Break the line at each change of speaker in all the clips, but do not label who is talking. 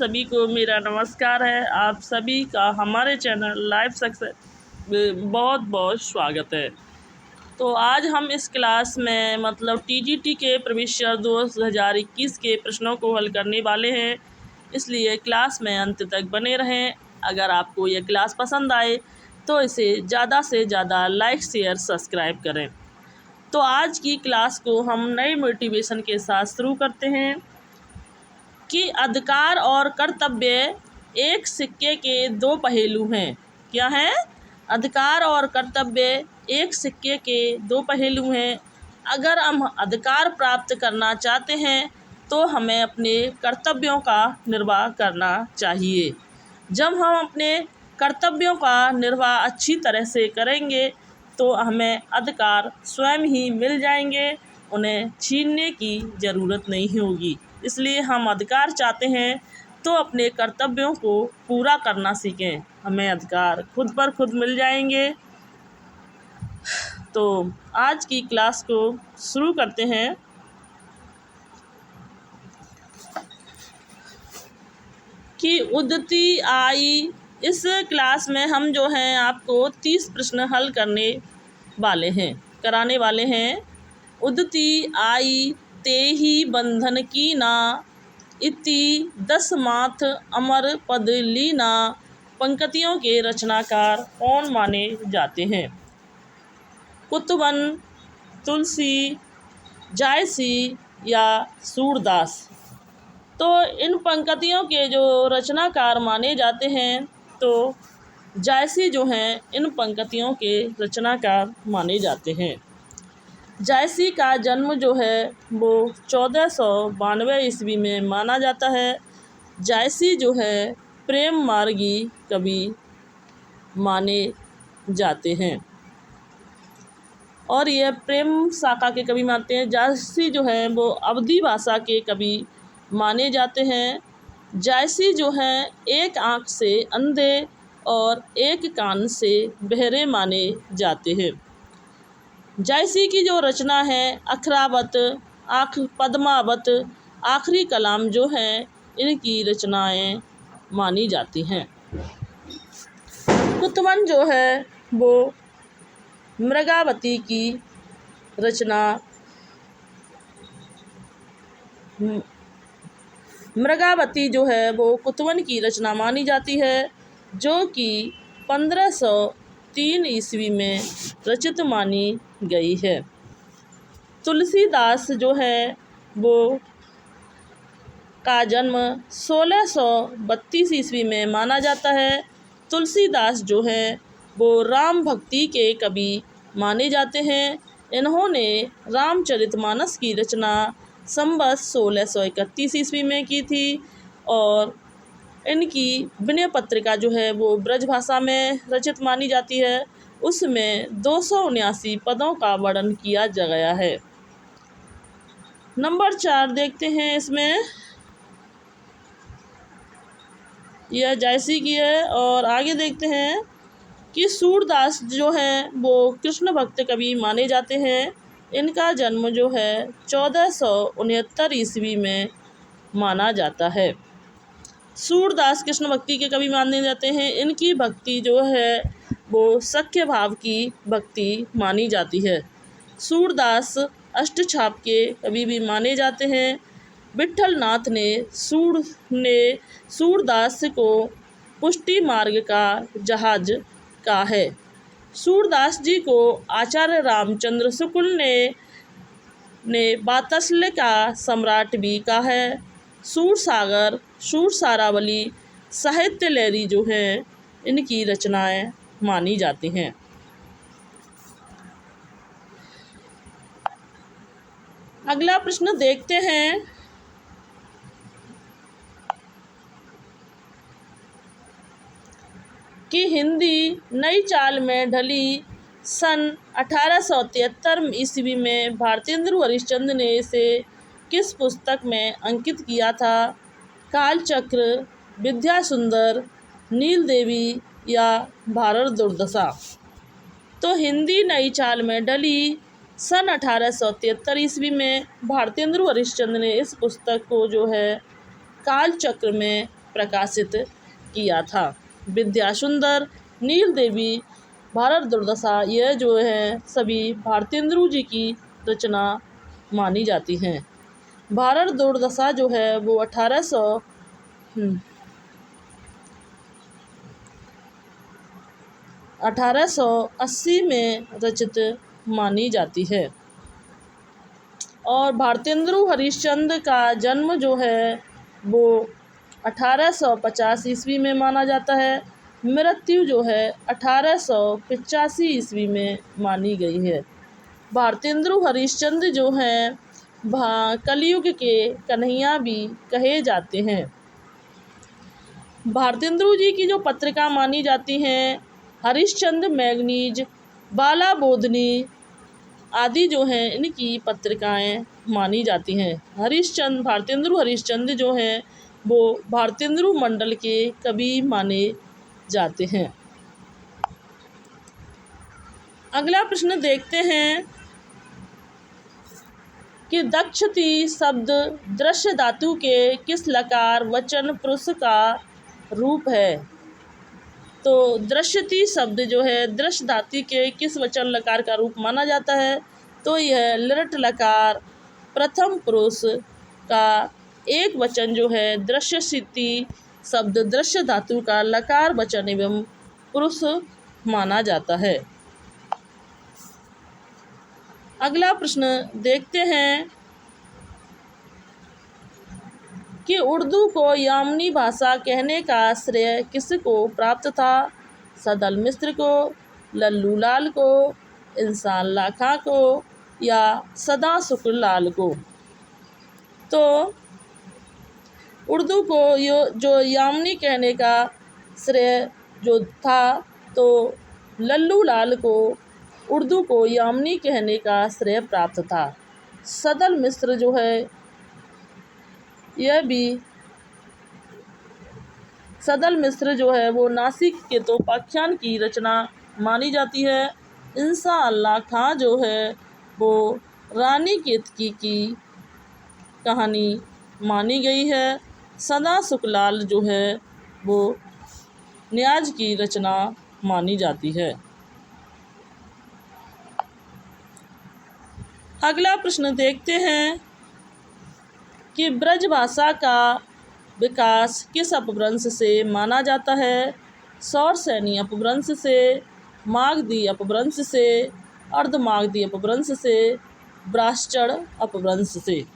सभी को मेरा नमस्कार है। आप सभी का हमारे चैनल लाइफ सक्सेस में बहुत बहुत स्वागत है। तो आज हम इस क्लास में टीजीटी के प्रवेश 2021 के प्रश्नों को हल करने वाले हैं, इसलिए क्लास में अंत तक बने रहें। अगर आपको यह क्लास पसंद आए तो इसे ज़्यादा से ज़्यादा लाइक शेयर सब्सक्राइब करें। तो आज की क्लास को हम नई मोटिवेशन के साथ शुरू करते हैं कि अधिकार और कर्तव्य एक सिक्के के दो पहलू हैं। क्या हैं? अधिकार और कर्तव्य एक सिक्के के दो पहलू हैं। अगर हम अधिकार प्राप्त करना चाहते हैं तो हमें अपने कर्तव्यों का निर्वाह करना चाहिए। जब हम अपने कर्तव्यों का निर्वाह अच्छी तरह से करेंगे तो हमें अधिकार स्वयं ही मिल जाएंगे, उन्हें छीनने की ज़रूरत नहीं होगी। इसलिए हम अधिकार चाहते हैं तो अपने कर्तव्यों को पूरा करना सीखें, हमें अधिकार खुद पर खुद मिल जाएंगे। तो आज की क्लास को शुरू करते हैं। कि उदती आई, इस क्लास में हम जो हैं आपको 30 प्रश्न हल कराने वाले हैं। उदती आई तेहि बंधन कीना, इति 10 माथ अमर पद लीना। पंक्तियों के रचनाकार कौन माने जाते हैं? कुतवन, तुलसी, जायसी या सूरदास। तो इन पंक्तियों के जो रचनाकार माने जाते हैं तो जायसी जो हैं इन पंक्तियों के रचनाकार माने जाते हैं। जायसी का जन्म जो है वो 1492 ईस्वी में माना जाता है। जायसी जो है प्रेम मार्गी कवि माने जाते हैं और यह प्रेम शाखा के कवि मानते हैं। जायसी जो है वो अवधी भाषा के कवि माने जाते हैं। जायसी जो हैं एक आँख से अंधे और एक कान से बहरे माने जाते हैं। जायसी की जो रचना है अखरावत, पद्मावत, आखिरी कलाम जो हैं इनकी रचनाएं मानी जाती हैं। कुतवन जो है वो मृगावती की रचना मृगावती जो है वो कुतवन की रचना मानी जाती है, जो कि 1503 ईस्वी में रचित मानी गई है। तुलसीदास जो है वो का जन्म 1632 ईस्वी में माना जाता है। तुलसीदास जो है वो राम भक्ति के कवि माने जाते हैं। इन्होंने रामचरितमानस की रचना संवत 1631 ईस्वी में की थी और इनकी विनय पत्रिका जो है वो ब्रज भाषा में रचित मानी जाती है। उसमें 279 पदों का वर्णन किया गया है। नंबर 4 देखते हैं। इसमें यह जायसी की है और आगे देखते हैं कि सूरदास जो हैं वो कृष्ण भक्त कवि माने जाते हैं। इनका जन्म जो है 1469 ईस्वी में माना जाता है। सूरदास कृष्ण भक्ति के कवि माने जाते हैं। इनकी भक्ति जो है वो सख्य भाव की भक्ति मानी जाती है। सूरदास अष्टछाप के कवि भी माने जाते हैं। विट्ठल नाथ ने सूरदास को पुष्टि मार्ग का जहाज कहा है। सूरदास जी को आचार्य रामचंद्र शुक्ल ने वात्सल का सम्राट भी कहा है। सूरसागर, सूरसारावली, साहित्य लहरी जो हैं इनकी रचनाएं मानी जाती हैं। अगला प्रश्न देखते हैं कि हिंदी नई चाल में ढली सन 1873 ईस्वी में भारतेंदु हरिश्चंद्र ने इसे किस पुस्तक में अंकित किया था? कालचक्र, विद्यासुंदर, नील देवी या भारत दुर्दशा। तो हिंदी नई चाल में ढली सन 1873 ईस्वी में भारतेंदु हरिश्चंद्र ने इस पुस्तक को जो है कालचक्र में प्रकाशित किया था। विद्यासुंदर, नील देवी, भारत दुर्दशा, यह जो है सभी भारतेंदु जी की रचना मानी जाती हैं। भारत दुर्दशा जो है वो 1880 में रचित मानी जाती है। और भारतेंदु हरिश्चंद्र का जन्म जो है वो 1850 ईस्वी में माना जाता है। मृत्यु जो है 1885 ईस्वी में मानी गई है। भारतेंदु हरिश्चंद्र जो हैं कलयुग के कन्हैया भी कहे जाते हैं। भारतेंदु जी की जो पत्रिका मानी जाती हैं, हरिश्चंद्र मैगनीज, बाला बोधनी आदि जो हैं इनकी पत्रिकाएं मानी जाती हैं। भारतेंदु हरिश्चंद्र जो हैं वो भारतेंदु मंडल के कवि माने जाते हैं। अगला प्रश्न देखते हैं कि दक्षति शब्द दृश्य धातु के किस लकार वचन पुरुष का रूप है। तो दृश्यति शब्द जो है दृश्य धातु के किस वचन लकार का रूप माना जाता है। तो यह लिट लकार प्रथम पुरुष का एक वचन जो है दृश्यति शब्द दृश्य धातु का लकार वचन एवं पुरुष माना जाता है। अगला प्रश्न देखते हैं कि उर्दू को यामनी भाषा कहने का श्रेय किसको प्राप्त था। सदल मिश्र को, लल्लू लाल को, इंसान लाखा को या सदा शुक्र लाल को। तो उर्दू को जो यामनी कहने का श्रेय जो था तो लल्लू लाल को उर्दू को यामनी कहने का श्रेय प्राप्त था। सदल मिश्र जो है यह भी सदल मिश्र जो है वो नासिक के तोपाख्यान की रचना मानी जाती है। इंसान अल्लाह खां जो है वो रानी केतकी की कहानी मानी गई है। सदा सुखलाल जो है वो न्याज की रचना मानी जाती है। अगला प्रश्न देखते हैं कि ब्रज भाषा का विकास किस अपभ्रंश से माना जाता है। सौरसैनी अपभ्रंश से, मागधी अपभ्रंश से, अर्धमागधी अपभ्रंश से, ब्राह्मण अपभ्रंश से।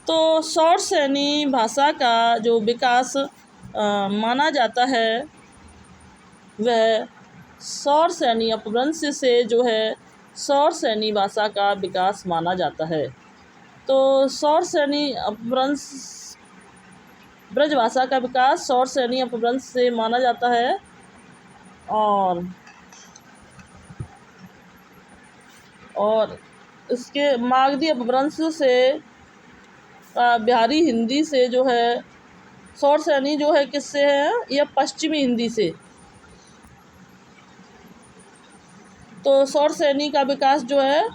तो सौरसैनी भाषा का जो विकास माना जाता है वह सौरसैनी अपभ्रंश से जो है सौरसैनी भाषा का विकास माना जाता है। तो सौरसैनी अपभ्रंश ब्रज भाषा का विकास सौरसैनी अपभ्रंश से माना जाता है। और इसके मागधी अपभ्रंश से बिहारी हिंदी से जो है सौरसैनी जो है किससे है, यह पश्चिमी हिंदी से। तो सौरसैनी का विकास जो है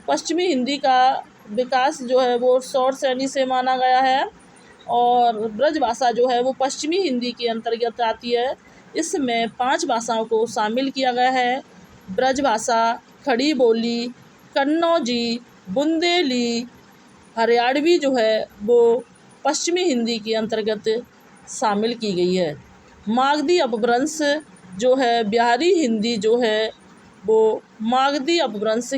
पश्चिमी हिंदी का विकास जो है वो सौरसैनी से माना गया है। और ब्रज भाषा जो है वो पश्चिमी हिंदी के अंतर्गत आती है। इसमें 5 भाषाओं को शामिल किया गया है। ब्रज भाषा, खड़ी बोली, कन्नौजी, बुंदेली, हरियाणवी जो है वो पश्चिमी हिंदी के अंतर्गत शामिल की गई है। मागधी अपभ्रंश जो है बिहारी हिंदी जो है वो मागधी अपभ्रंश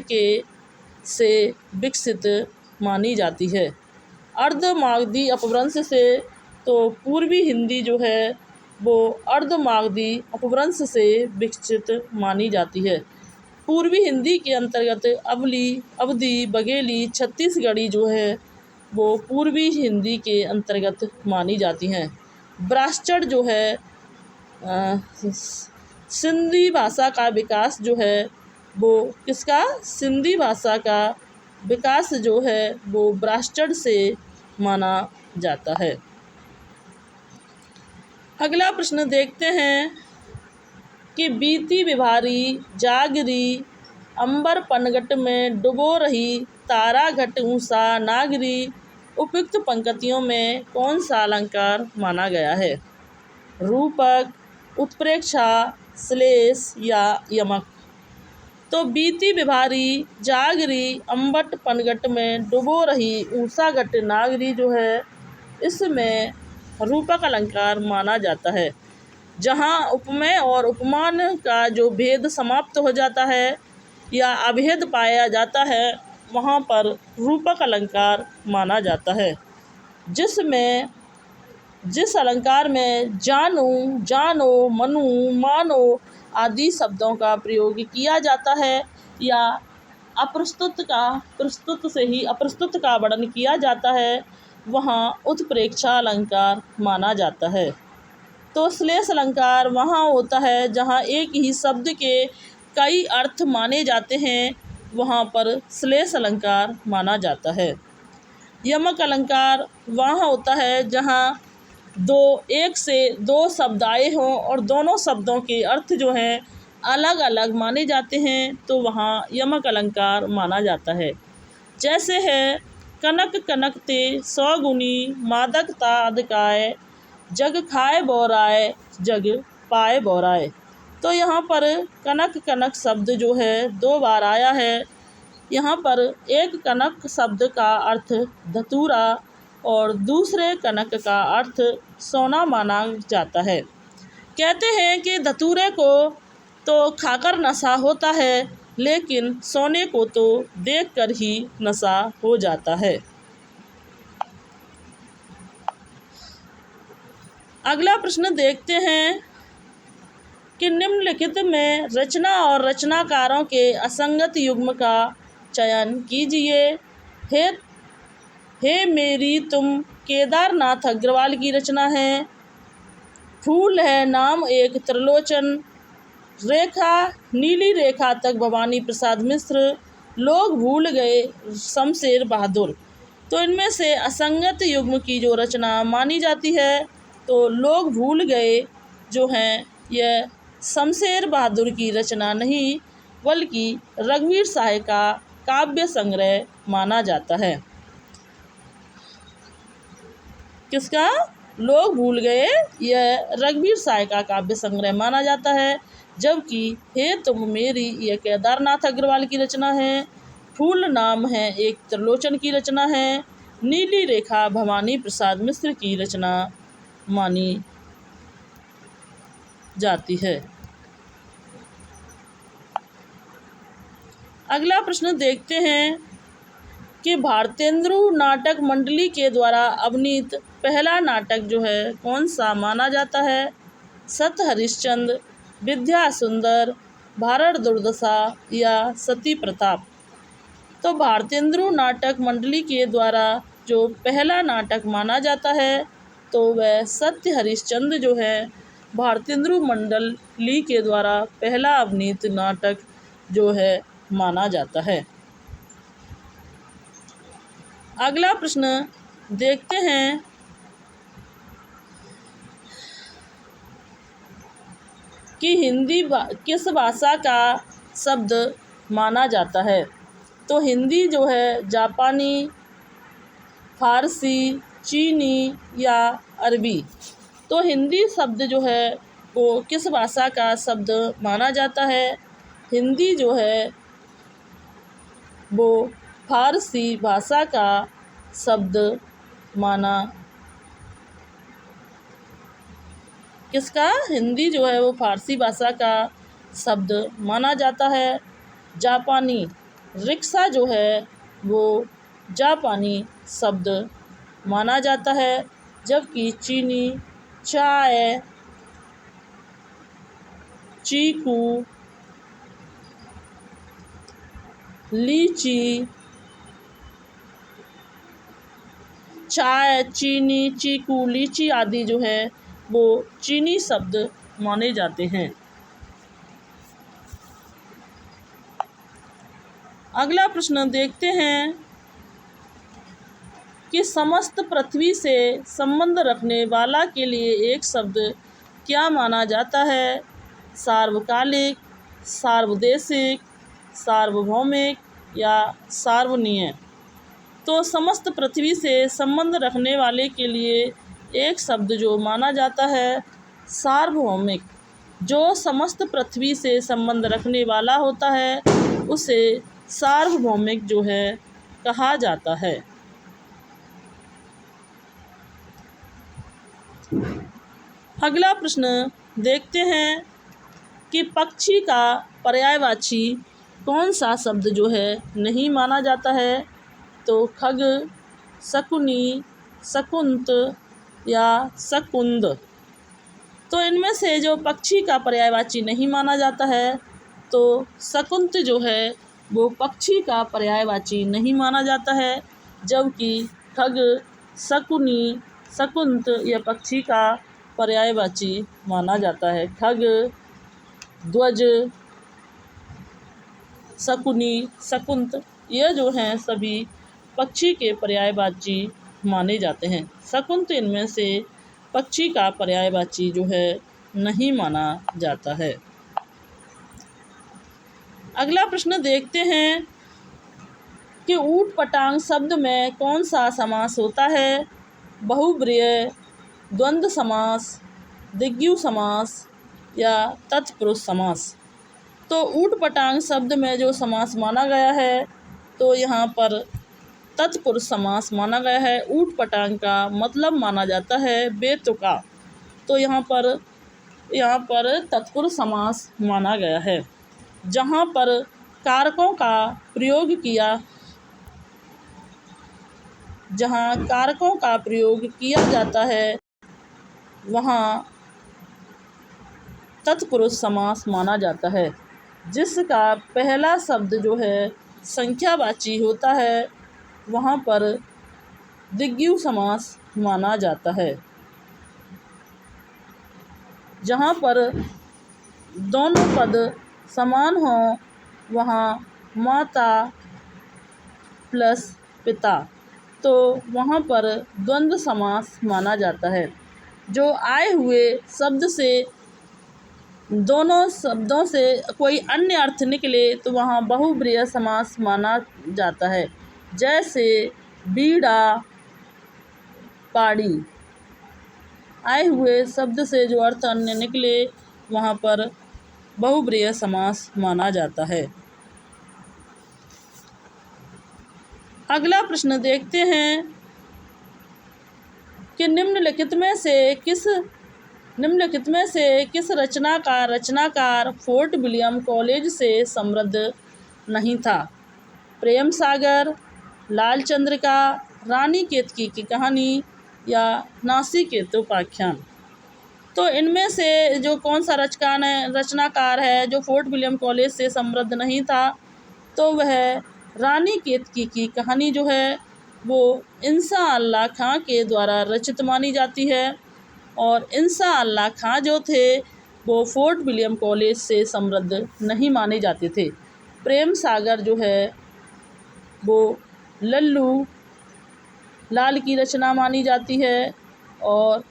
से विकसित मानी जाती है। अर्ध मागधी अपभ्रंश से तो पूर्वी हिंदी जो है वो अर्ध मागधी अपभ्रंश से विकसित मानी जाती है। पूर्वी हिंदी के अंतर्गत अवधी, बघेली, छत्तीसगढ़ी जो है वो पूर्वी हिंदी के अंतर्गत मानी जाती हैं। ब्राह्मण जो है सिंधी भाषा का विकास जो है वो किसका, सिंधी भाषा का विकास जो है वो ब्राह्मण से माना जाता है। अगला प्रश्न देखते हैं कि बीती बिभारी जागरी, अंबर पनघट में डुबो रही, तारा घट ऊषा नागरी, उपयुक्त पंक्तियों में कौन सा अलंकार माना गया है? रूपक, उत्प्रेक्षा, श्लेष या यमक? तो बीती बिभारी जागरी अम्बट पनघट में डुबो रही ऊषा घट नागरी जो है, इसमें रूपक अलंकार माना जाता है। जहाँ उपमेय और उपमान का जो भेद समाप्त हो जाता है या अभेद पाया जाता है, वहाँ पर रूपक अलंकार माना जाता है। जिस अलंकार में जानू, जानो, मनु, मानो आदि शब्दों का प्रयोग किया जाता है या प्रस्तुत से ही अप्रस्तुत का वर्णन किया जाता है, वहाँ उत्प्रेक्षा अलंकार माना जाता है। तो श्लेष अलंकार वहाँ होता है जहाँ एक ही शब्द के कई अर्थ माने जाते हैं, वहाँ पर श्लेष अलंकार माना जाता है। यमक अलंकार वहाँ होता है जहाँ एक से दो शब्द आए हों और दोनों शब्दों के अर्थ जो हैं अलग अलग माने जाते हैं, तो वहाँ यमक अलंकार माना जाता है। जैसे है कनक कनकते सौगुनी मादक तादकाय, जग खाए बोराय जग पाए बोराय। तो यहाँ पर कनक कनक शब्द जो है 2 बार आया है। यहाँ पर एक कनक शब्द का अर्थ धतूरा और दूसरे कनक का अर्थ सोना माना जाता है। कहते हैं कि धतूरे को तो खाकर नशा होता है, लेकिन सोने को तो देखकर ही नशा हो जाता है। अगला प्रश्न देखते हैं कि निम्नलिखित में रचना और रचनाकारों के असंगत युग्म का चयन कीजिए। हे मेरी तुम केदारनाथ अग्रवाल की रचना है। फूल है नाम एक त्रिलोचन, रेखा नीली रेखा तक भवानी प्रसाद मिश्र, लोग भूल गए शमशेर बहादुर। तो इनमें से असंगत युग्म की जो रचना मानी जाती है, तो लोग भूल गए जो हैं यह शमशेर बहादुर की रचना नहीं, बल्कि रघुवीर साय का काव्य संग्रह माना जाता है। किसका? लोग भूल गए, यह रघुवीर साय का काव्य संग्रह माना जाता है। जबकि हे तुम मेरी यह केदारनाथ अग्रवाल की रचना है। फूल नाम है एक त्रिलोचन की रचना है। नीली रेखा भवानी प्रसाद मिश्र की रचना मानी जाती है। अगला प्रश्न देखते हैं कि भारतेंदु नाटक मंडली के द्वारा अभिनीत पहला नाटक जो है कौन सा माना जाता है? सत हरिश्चंद्र, विद्या सुंदर, भारत दुर्दशा या सती प्रताप? तो भारतेंदु नाटक मंडली के द्वारा जो पहला नाटक माना जाता है, तो वह सत्य हरिश्चंद्र जो है भारतेंदु मंडली के द्वारा पहला अभिनीत नाटक जो है माना जाता है। अगला प्रश्न देखते हैं कि हिंदी किस भाषा का शब्द माना जाता है? तो हिंदी जो है जापानी, फारसी, चीनी या अरबी? तो हिंदी शब्द जो है वो किस भाषा का शब्द माना जाता है? हिंदी जो है वो फारसी भाषा का शब्द माना किसका? हिंदी जो है वो फारसी भाषा का शब्द माना जाता है। जापानी रिक्शा जो है वो जापानी शब्द माना जाता है। जबकि चीनी चाय, चीकू, लीची, चाय, चीनी, चीकू, लीची आदि जो है वो चीनी शब्द माने जाते हैं। अगला प्रश्न देखते हैं कि समस्त पृथ्वी से संबंध रखने वाला के लिए एक शब्द क्या माना जाता है? सार्वकालिक, सार्वदेशिक, सार्वभौमिक या सार्वनीय? तो समस्त पृथ्वी से संबंध रखने वाले के लिए एक शब्द जो माना जाता है सार्वभौमिक। जो समस्त पृथ्वी से संबंध रखने वाला होता है उसे सार्वभौमिक जो है कहा जाता है। अगला प्रश्न देखते हैं कि पक्षी का पर्यायवाची कौन सा शब्द जो है नहीं माना जाता है। तो खग, शकुनी, शकुंत या शकुंद। तो इनमें से जो पक्षी का पर्यायवाची नहीं माना जाता है तो शकुंत जो है वो पक्षी का पर्यायवाची नहीं माना जाता है, जबकि खग, शकुनी, शकुंत यह पक्षी का पर्यायवाची माना जाता है। खग, ध्वज, शकुनी, शकुंत ये जो हैं सभी पक्षी के पर्यायवाची माने जाते हैं। शकुंत इनमें से पक्षी का पर्यायवाची जो है नहीं माना जाता है। अगला प्रश्न देखते हैं कि ऊट पटांग शब्द में कौन सा समास होता है। बहुब्रीहि, द्वंद्व समास, द्विगु समास या तत्पुरुष समास। तो ऊट पटांग शब्द में जो समास माना गया है तो यहाँ पर तत्पुरुष समास माना गया है। ऊट पटांग का मतलब माना जाता है बेतुका, तो यहाँ पर तत्पुरुष समास माना गया है। जहाँ पर कारकों का प्रयोग किया जाता है वहाँ तत्पुरुष समास माना जाता है। जिसका पहला शब्द जो है संख्यावाची होता है वहाँ पर द्विगु समास माना जाता है। जहाँ पर दोनों पद समान हों वहाँ माता प्लस पिता, तो वहाँ पर द्वंद्व समास माना जाता है। जो आए हुए शब्द से दोनों शब्दों से कोई अन्य अर्थ निकले तो वहाँ बहुब्रीहि समास माना जाता है। जैसे बीड़ा, पाड़ी, आए हुए शब्द से जो अर्थ अन्य निकले वहाँ पर बहुब्रीहि समास माना जाता है। अगला प्रश्न देखते हैं कि निम्नलिखित में से किस रचनाकार फोर्ट विलियम कॉलेज से समृद्ध नहीं था। प्रेम सागर, लाल चंद्रिका, रानी केतकी की कहानी या नासिकेतु उपाख्यान। तो इनमें से जो कौन सा रचनाकार है जो फोर्ट विलियम कॉलेज से समृद्ध नहीं था, तो वह रानी केतकी की कहानी जो है वो इंसा अल्लाह खां के द्वारा रचित मानी जाती है। और इंसा अल्लाह खां जो थे वो फोर्ट विलियम कॉलेज से समृद्ध नहीं माने जाते थे। प्रेम सागर जो है वो लल्लू लाल की रचना मानी जाती है और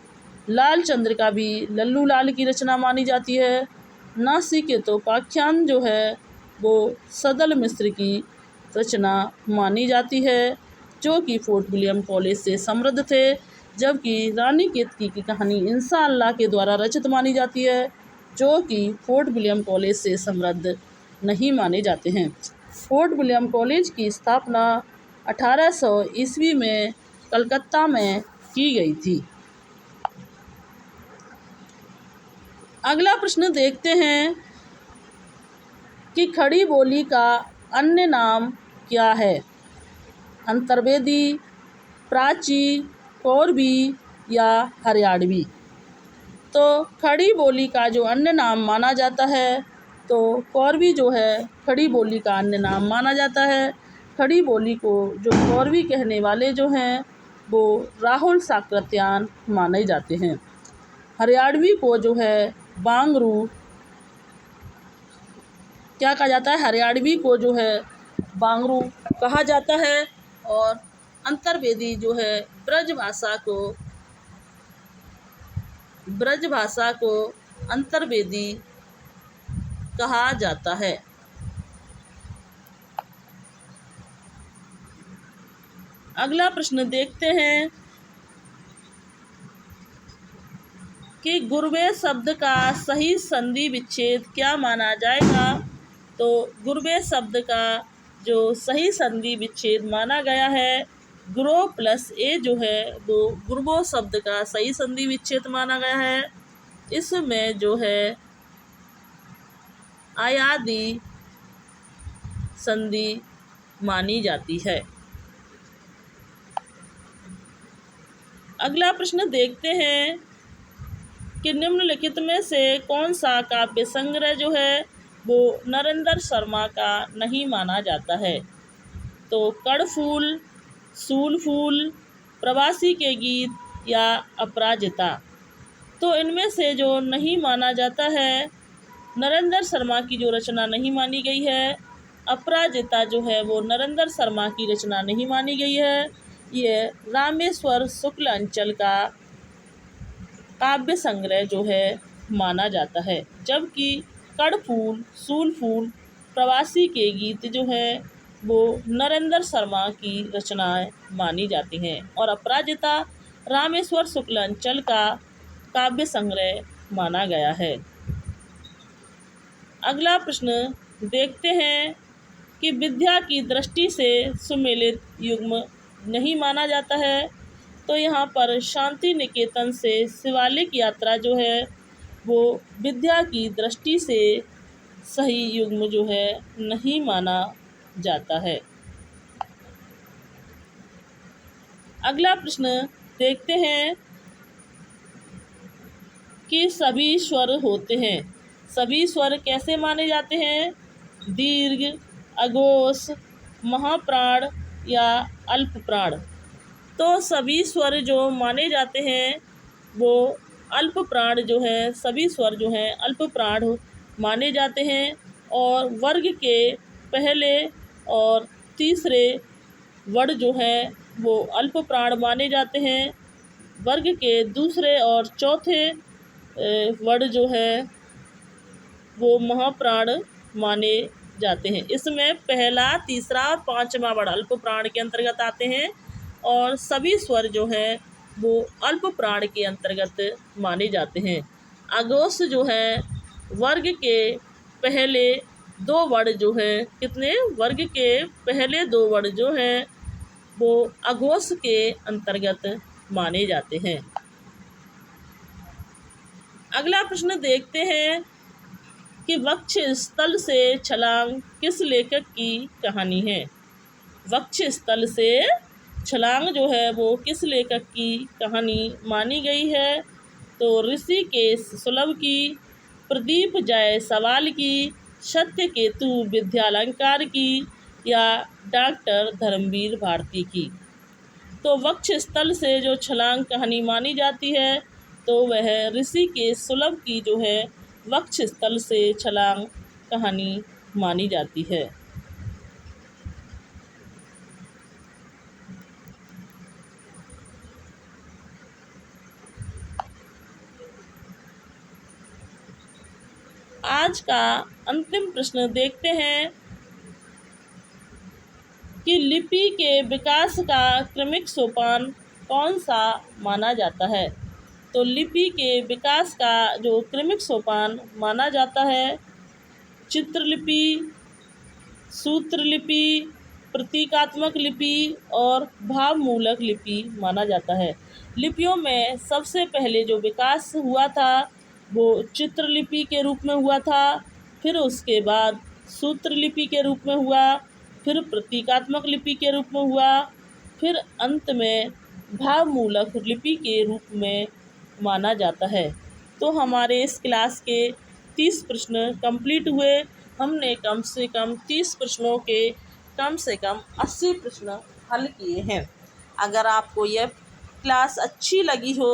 लाल चंद्रिका भी लल्लू लाल की रचना मानी जाती है। नासिकेतु उपाख्यान जो है वो सदल मिश्र की रचना मानी जाती है जो कि फोर्ट विलियम कॉलेज से समृद्ध थे, जबकि रानी केतकी की कहानी इंसा अल्लाह के द्वारा रचित मानी जाती है जो कि फोर्ट विलियम कॉलेज से समृद्ध नहीं माने जाते हैं। फोर्ट विलियम कॉलेज की स्थापना 1800 ईस्वी में कलकत्ता में की गई थी। अगला प्रश्न देखते हैं कि खड़ी बोली का अन्य नाम क्या है। अंतर्वेदी, प्राची, कोरबी या हरियाणवी। तो खड़ी बोली का जो अन्य नाम माना जाता है तो कोरबी जो है खड़ी बोली का अन्य नाम माना जाता है। खड़ी बोली को जो कोरबी कहने वाले जो हैं वो राहुल साकृत्यायन माने जाते हैं। हरियाणवी को जो है बांगरू क्या कहा जाता है, हरियाणवी को जो है बांगरू कहा जाता है। और अंतर्वेदी जो है ब्रज भाषा को अंतर्वेदी कहा जाता है। अगला प्रश्न देखते हैं कि गुर्बे शब्द का सही संधि विच्छेद क्या माना जाएगा। तो गुर्बे शब्द का जो सही संधि विच्छेद माना गया है, गुरो प्लस ए जो है वो गुर्बो शब्द का सही संधि विच्छेद माना गया है। इसमें जो है आयादी संधि मानी जाती है। अगला प्रश्न देखते हैं कि निम्नलिखित में से कौन सा काव्य संग्रह जो है वो नरेंद्र शर्मा का नहीं माना जाता है। तो कड़फूल, सूलफूल, प्रवासी के गीत या अपराजिता। तो इनमें से जो नहीं माना जाता है, नरेंद्र शर्मा की जो रचना नहीं मानी गई है, अपराजिता जो है वो नरेंद्र शर्मा की रचना नहीं मानी गई है। ये रामेश्वर शुक्ल अंचल का काव्य संग्रह जो है माना जाता है। जबकि कड़फूल, सूलफूल, प्रवासी के गीत जो है वो नरेंद्र शर्मा की रचनाएं मानी जाती हैं और अपराजिता रामेश्वर शुक्ल अंचल का काव्य संग्रह माना गया है। अगला प्रश्न देखते हैं कि विद्या की दृष्टि से सुमेलित युग्म नहीं माना जाता है। तो यहाँ पर शांति निकेतन से शिवालिक यात्रा जो है वो विद्या की दृष्टि से सही युग्म जो है नहीं माना जाता है। अगला प्रश्न देखते हैं कि सभी स्वर होते हैं। सभी स्वर कैसे माने जाते हैं? दीर्घ, अघोष, महाप्राण या अल्प प्राण। तो सभी स्वर जो माने जाते हैं वो अल्प प्राण जो है, सभी स्वर जो हैं अल्प प्राण माने जाते हैं और वर्ग के पहले और तीसरे वर्ण जो हैं वो अल्प प्राण माने जाते हैं। वर्ग के दूसरे और चौथे वर्ण जो है वो महाप्राण माने जाते हैं। इसमें पहला, तीसरा और पांचवा वर्ण अल्प प्राण के अंतर्गत आते हैं और सभी स्वर जो हैं वो अल्प प्राण के अंतर्गत माने जाते हैं। अघोष जो है वर्ग के पहले दो वर्ण जो हैं, कितने? वर्ग के पहले दो वर्ण जो हैं वो अघोष के अंतर्गत माने जाते हैं। अगला प्रश्न देखते हैं कि वक्ष स्थल से छलांग किस लेखक की कहानी है। वक्ष स्थल से छलांग जो है वो किस लेखक की कहानी मानी गई है। तो ऋषिकेश सुलभ की, प्रदीप जायसवाल की, सत्यकेतु विद्यालंकार की या डॉक्टर धर्मवीर भारती की। तो वक्ष स्थल से जो छलांग कहानी मानी जाती है तो वह ऋषिकेश सुलभ की जो है वक्ष स्थल से छलांग कहानी मानी जाती है। आज का अंतिम प्रश्न देखते हैं कि लिपि के विकास का क्रमिक सोपान कौन सा माना जाता है। तो लिपि के विकास का जो क्रमिक सोपान माना जाता है, चित्रलिपि, सूत्रलिपि, प्रतीकात्मक लिपि और भावमूलक लिपि माना जाता है। लिपियों में सबसे पहले जो विकास हुआ था वो चित्रलिपि के रूप में हुआ था, फिर उसके बाद सूत्रलिपि के रूप में हुआ, फिर प्रतीकात्मक लिपि के रूप में हुआ, फिर अंत में भावमूलक लिपि के रूप में माना जाता है। तो हमारे इस क्लास के 30 प्रश्न कंप्लीट हुए। हमने कम से कम 30 प्रश्नों के कम से कम 80 प्रश्न हल किए हैं। अगर आपको यह क्लास अच्छी लगी हो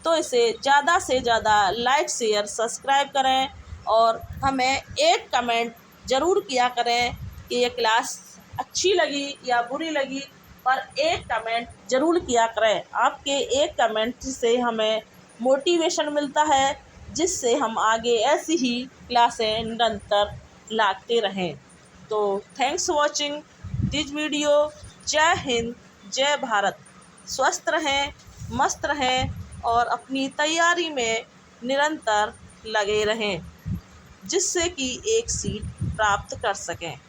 तो इसे ज़्यादा से ज़्यादा लाइक, शेयर, सब्सक्राइब करें और हमें एक कमेंट ज़रूर किया करें कि यह क्लास अच्छी लगी या बुरी लगी, पर एक कमेंट ज़रूर किया करें। आपके एक कमेंट से हमें मोटिवेशन मिलता है जिससे हम आगे ऐसी ही क्लासें निरंतर लाते रहें। तो thanks for watching this video. जय हिंद, जय भारत। स्वस्थ रहें, मस्त रहें और अपनी तैयारी में निरंतर लगे रहें, जिससे कि एक सीट प्राप्त कर सकें।